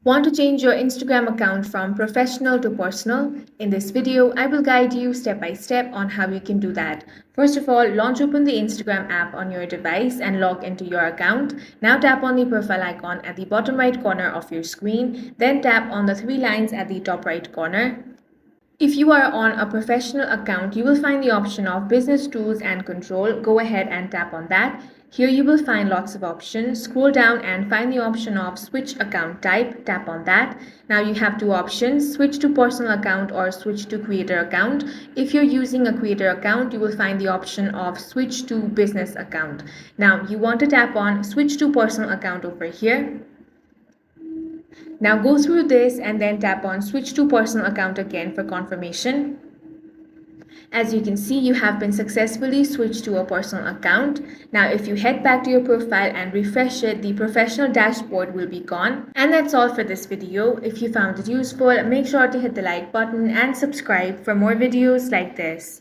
Want to change your Instagram account from professional to personal? In this video, I will guide you step by step on how you can do that. First of all, launch open the Instagram app on your device and log into your account. Now tap on the profile icon at the bottom right corner of your screen. Then tap on the three lines at the top right corner. If you are on a professional account, you will find the option of Business Tools and Control. Go ahead and tap on that. Here you will find lots of options. Scroll down and find the option of Switch Account Type. Tap on that. Now you have two options, Switch to Personal Account or Switch to Creator Account. If you're using a Creator account, you will find the option of Switch to Business Account. Now you want to tap on Switch to Personal Account over here. Now go through this and then tap on Switch to Personal Account again for confirmation. As you can see, you have been successfully switched to a personal account. Now if you head back to your profile and refresh it, the professional dashboard will be gone. And that's all for this video. If you found it useful, make sure to hit the like button and subscribe for more videos like this.